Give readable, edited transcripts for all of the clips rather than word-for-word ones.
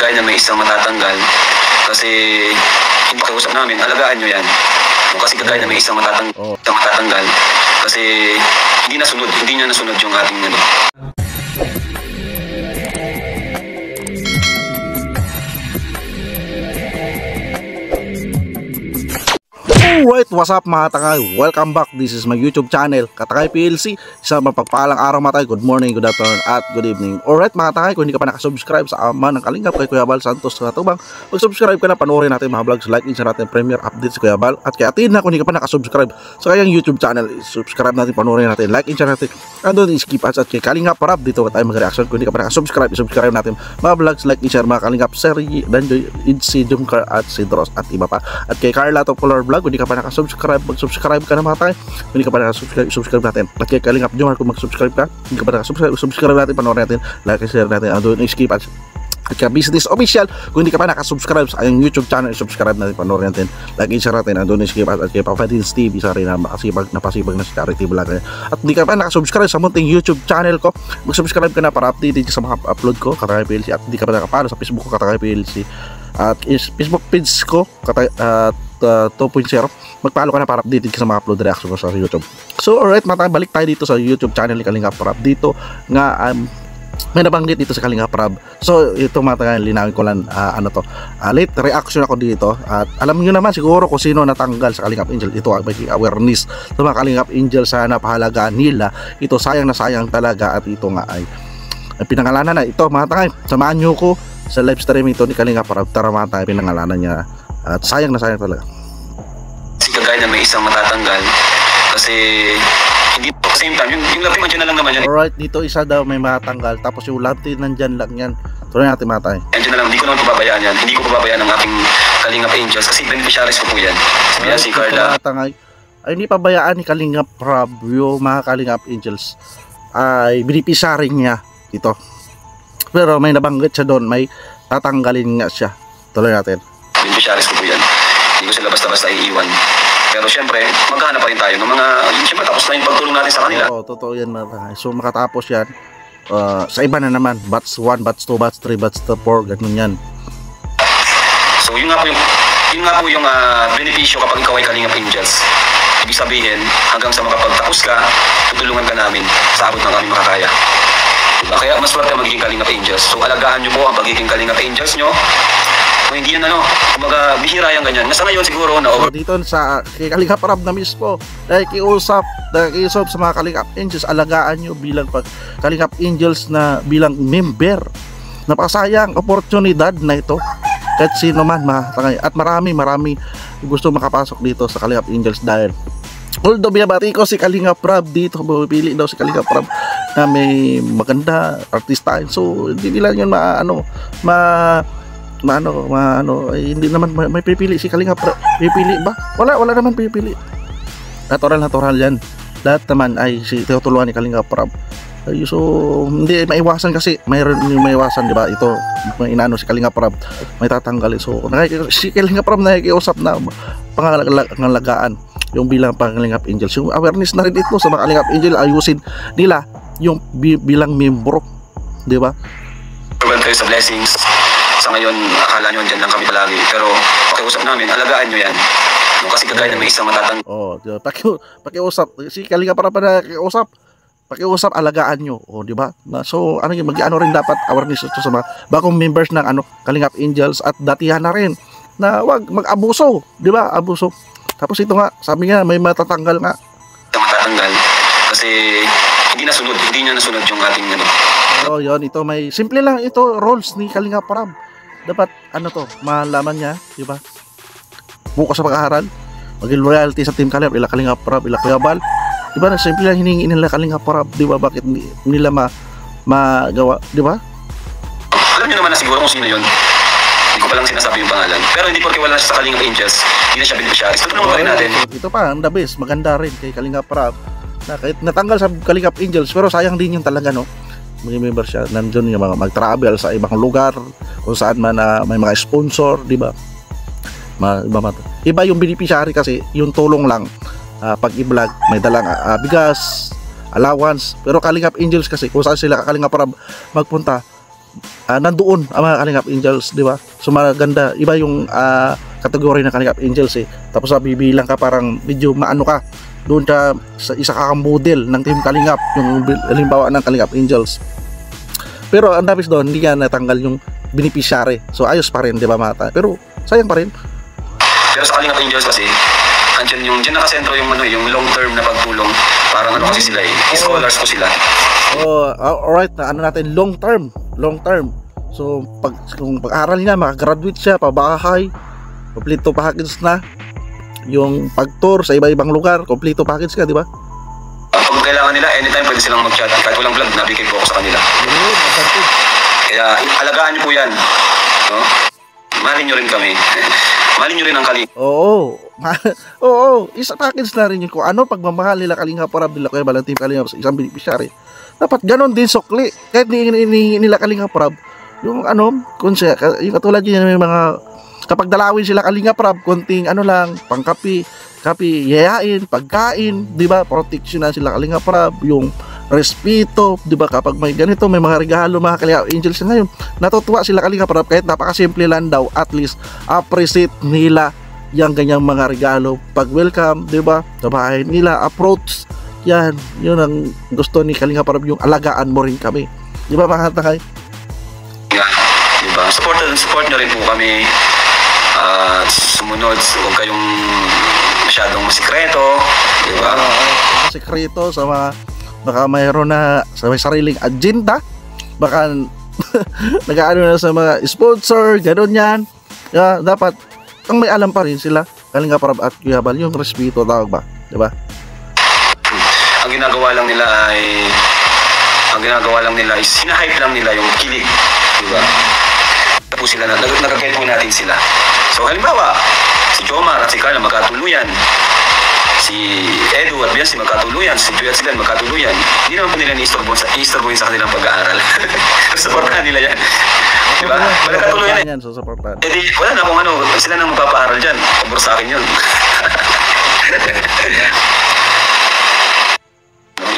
kagaya na may isang matatanggal, kasi yung pakiusap namin, alagaan nyo yan. Kasi kagaya na may isang matatanggal, kasi hindi niya nasunod yung ating ano. Alright, what's up mga takay? Welcome back. This is my YouTube channel, Katakay PLC. Isang mapagpalang araw mga takay. Good morning, good afternoon, at good evening. Alright mga takay, kung hindi ka pa nakasubscribe sa ama ng Kalingap kay Kuya Bal Santos Katubang, mag-subscribe ka na, panoorin natin mga vlogs, like, share natin premier updates Kuya Bal. At kaya atin na, kung hindi ka pa nakasubscribe sa kanyang YouTube channel, subscribe natin, panoorin natin, like, share natin. Andun, skip ads at kay Kalingap Parab. Dito tayo mag-reaction. Kung hindi ka pa nakasubscribe, subscribe natin mga vlogs, like, share mga Kalingap Seri, Danjoy, si Jumcar at si Dross at iba pa. At kay Carla Top Color Vlog, kung hindi ka pa nakasubscribe, mag-subscribe ka na mga tayo. Kung hindi ka pa nakasubscribe, subscribe natin. At kay Kalingap Jumar, kung mag-subscribe ka, hindi ka pa nakasubscribe, subscribe natin, panoorin natin, like, share natin, andun, skip ads. At kaya Business Official, kung hindi ka pa nakasubscribe sa aking YouTube channel, subscribe natin, panoorin natin, like, share natin, andun, skip ads. At kaya Papadins TV, isa rin na napasibag na si Charity Vlog. At hindi ka pa nakasubscribe sa munting YouTube channel ko, mag-subscribe ka na para updated sa mga upload ko, Katakay PLC. At hindi ka pa nakapalo sa Facebook ko, Katakay PLC. At Facebook page ko, 2.0, mag-follow ka na para updated ka sa mga upload reaction ko sa YouTube. So alright, balik tayo dito sa YouTube channel ni Kalingap Parab. Dito nga may nabanggit dito sa Kalingap Parab. So ito mga linawin ko lang, late reaction ako dito. At alam niyo naman siguro kung sino natanggal sa Kalingap Angel. Ito ay awareness sa mga Kalingap Angel sa napahalagaan nila. Ito sayang na sayang talaga. At ito nga ay pinangalanan na ito mga takay. Samahan nyo ko sa live stream ito ni Kalingap Parab. Tara mga takay, pinangalanan niya. At sayang na sayang talaga. Kagaya na may isang matatanggal, kasi hindi po same time, yung lapin dyan na lang naman yan. Alright, dito isa daw may matatanggal, tapos yung lapin nandyan lang yan. Tuloy natin matay. Yan na lang, hindi ko naman pababayaan yan. Hindi ko pababayaan ang aking Kalingap Angels kasi beneficiaries ko po yan. Sabihan si Carla. Ay hindi pabayaan ni Kalingap Parab yung mga Kalingap Angels ay beneficiary niya ito. Pero may nabanggit siya doon, may tatanggalin nga siya. Tuloy natin. Beneficiaries ko po yan. Hindi ko sila basta-basta iiwan. Pero syempre, maghahanap pa rin tayo ng mga, syempre tapos na yung pagtulong natin sa kanila. Oo, totoo yan mga. So makatapos yan, sa iba na naman, batch 1, batch 2, batch 3, batch 4, ganun yan. So yun nga po yung benepisyo kapag ikaw ay Kalingap Angels. Ibig sabihin, hanggang sa makapagtapos ka, tutulungan ka namin sa abot ng aming makakaya. Diba? Kaya mas swerte magiging Kalingap Angels. So alagaan nyo po ang pagiging Kalingap Angels nyo. Kung hindi yan kumbaga bihira yung ganyan. Nasa ngayon siguro na over. Dito sa kay Kalingap Parab na mismo, dahil kiusap sa mga Kalingap Angels, alagaan nyo bilang Kalingap Angels na bilang member. Napakasayang oportunidad na ito. Kahit sino man matangay. At marami gusto makapasok dito sa Kalingap Angels dahil although binabati ko si Kalingap Parab dito, pili daw si Kalingap Parab na may maganda artista. So hindi nila yun hindi naman may pipili si Kalingap Parab. Pipili ba? Wala naman pipili. Natural yan. Lahat naman ay tinutulungan ni Kalingap Parab. So hindi maiwasan kasi mayroon yung maiwasan, di ba? Ito may inaano si Kalingap Parab, may tatanggal. So si Kalingap Parab nakikiusap na pangalagaan yung bilang Kalingap Angels. Yung awareness na rin ito sa mga Kalingap Angel, ayusin nila yung bilang membro, di ba? Kayo sa blessings. Sa ngayon, akala nyo dyan lang kami palagi. Pero pakiusap namin, alagaan nyo yan. Kasi kagaya na may isang matatanggal. Diba? Pakiusap. Si Kalingap Parab na pakiusap, alagaan nyo. Di ba? So, mag-ano rin dapat awareness ito sa mga bagong members ng Kalingap Angels at datihan na rin na wag mag-abuso. Di ba? Abuso. Tapos ito nga, sabi nga, may matatanggal nga. Matatanggal. Kasi hindi niya nasunod yung ating yun, ito may simple lang ito, rules ni Kalingap Parab. Dapat malaman niya, di ba? Bukas sa pag-aaral, maging loyalty sa Team Kalingap Parab, Kuya Bal. Di ba? Simple lang hiningi nila Kalingap Parab, di ba? Bakit nila magawa, di ba? Alam niyo naman na siguro kung sino yun. Hindi ko pa lang sinasabi yung pangalan. Pero hindi porque wala siya sa Kalingap Angels, hindi na siya beneficiaries. Tutulungan pa rin natin. Ito pa, ang the best, maganda rin kay Kalingap Parab. Na kahit natanggal sa Kalingap Angels, pero sayang din yung talaga, mag-member siya, nandun yung mga mag-travel sa ibang lugar kung saan man may mga sponsor, di ba? Iba yung beneficiary kasi yung tulong lang pag i-vlog, may dalang bigas, allowance. Pero Kalingap Angels kasi kung saan sila Kalingap Parab magpunta, nandoon ang mga Kalingap Angels, di ba? So maganda, iba yung kategory ng Kalingap Angels eh. Tapos bibilang ka parang medyo maano ka doon ka sa isa kang model ng Team Kalingap, yung halimbawa ng Kalingap Angels. Pero ang dabis doon, hindi yan natanggal yung beneficiary. So ayos pa rin, di ba mata? Pero sayang pa rin. Pero sa Kalingap Angels kasi, dyan nakasentro yung yung long term na pagtulong. Parang ano kasi sila scholars po sila. Alright, na ano natin, long term. So kung pag-aral niya, makagraduate siya, pabahay, kompleto package na. Yung pag-tour sa iba-ibang lugar, kompleto package ka, di ba? Pag kailangan nila, anytime pwede silang mag-chat. Kahit walang vlog, nabigay po ako sa kanila. Kaya alagaan niyo po yan. No? Mahalin niyo rin kami. Mahalin niyo rin ang Kalingap. Oo, isa package na rin yun. Kung ano pagmamahal nila Kalingap Rab, nila Kuya Bal, Team Kalingap sa isang beneficiary, dapat ganon din sukli. Kahit hindi nila Kalingap Rab, yung yung katulad yun, yung mga kapag dalawin sila Kalingap Rab, konting lang, pangkapi, yayain, pagkain, di ba? Protection na sila Kalingap Rab, yung respeto, di ba? Kapag may ganito, may mga regalo mga Kalingap Angels ngayon, natutuwa sila Kalingap Rab, kahit napakasimple lang daw, at least appreciate nila yung ganyang mga regalo pag welcome, di ba? Sa bahay nila, approach, yan, yun ang gusto ni Kalingap Rab, yung alagaan mo rin kami, di ba mga takay? Di ba? Support nyo rin po kami. Sumunod, huwag kayong masyadong masikreto, di ba? Masikreto sa mga baka mayroon na sa may sariling agenda, baka nag-aano na sa mga sponsor, gano'n yan. Dapat ang may alam pa rin sila Kalingap Rab at Kuya Bal, yung respeto tawag ba, di ba? Ang ginagawa lang nila is hinahype lang nila yung kilig, di ba? Po sila na nagagayad po natin sila. So halimbawa, si Jomar at si Carla magkatuluyan, si Edu at Biancy magkatuluyan, si Joy at Silan magkatuluyan. Hindi naman po nila i-istorbohin sa kanilang pag-aaral. Supportahan nila yan. Diba? Magkatuluyan yan, so supportahan. Eh di, wala na kung sila nang magpapaaral dyan. Pabor sa akin yun.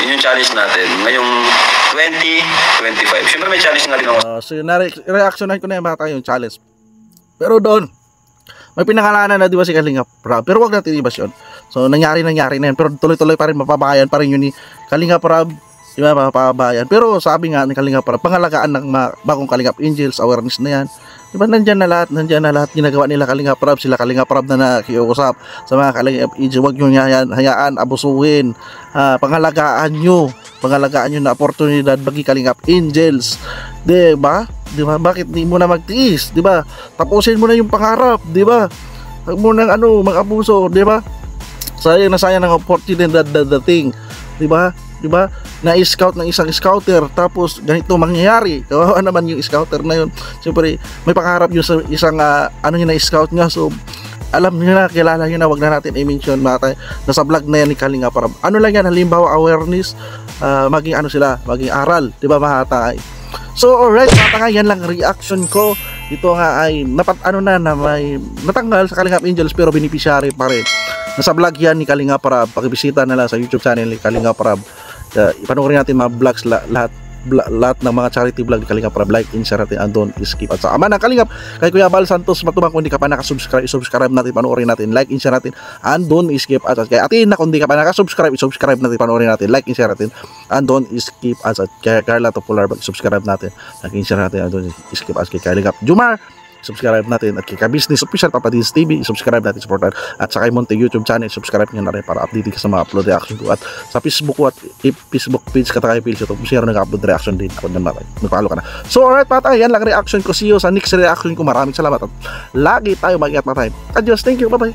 Yun yung challenge natin. Ngayong 2025. Siyempre may challenge nga din ako. So na-reactionan ko na yung bata yung challenge. Pero doon, may pinangalanan na di ba si Kalingap Rab, pero wag natin ibas yun. So nangyari na yan, pero tuloy-tuloy pa rin, mapabayan pa rin yun ni Kalingap Rab, di ba, mapabayan. Pero sabi nga ni Kalingap Rab, pangalagaan ng bagong Kalingap Angels, awareness na yan, di ba, nandyan na lahat ginagawa nila Kalingap Rab, sila Kalingap Rab na nakiusap sa mga Kalingap Angels, wag nyo hayaan, abusuhin, pangalagaan nyo na oportunidad bagi Kalingap Angels, di ba? Di ba? Bakit di mo na magtiis, di ba? Tapusin mo na yung pangarap, di ba? Huwag mo nang mag-abuso, di ba? Sayang ang opportunity dating, di ba? Di ba? Na-scout ng isang scouter, tapos ganito mangyayari. Kawawa naman yung scouter na yun. Siyempre, may pangarap yung isang yung na-scout niya. So, alam niyo na, kilala niyo na, wag na natin i-mention mata. Nasa vlog na yan ni Kalingap Rab. Ano lang yan, halimbawa awareness, maging maging aral, di ba mahatay? So alright, mga yan lang reaction ko. Ito nga ay na may natanggal sa Kalingap Angels pero beneficiary pa rin. Nasa vlog yan ni Kalingap Rab. Pakibisita na lang sa YouTube channel ni Kalingap Rab. Ipanoorin natin mga vlogs lahat ng mga charity vlog ni Kalingap Rab. Like, share natin, and don't skip. At sa ama ng Kalingap, kay Kuya Bal Santos Matubang, kung hindi ka pa nakasubscribe, subscribe natin, panoorin natin, like, share natin, and don't skip. At kay Atin na, kung hindi ka pa nakasubscribe, subscribe natin, panoorin natin, like, share natin, and don't skip. At kay Carla Topular, subscribe natin, like, share natin, and don't skip. At kay Kalingap Jomar, subscribe natin, at kay Ka-Business Official Papadins TV, subscribe natin, supportan, at sa kay Monte YouTube channel, subscribe nyo na rin para update ka sa mga upload reaction ko, at sa Facebook ko at Facebook page Katakay PLC, ito share nag-upload reaction din ako naman, magpalo ka na. So alright patay, yan lang reaction ko, see you sa next reaction ko, maraming salamat at lagi tayo mag-iat na time. Adios, thank you, bye bye.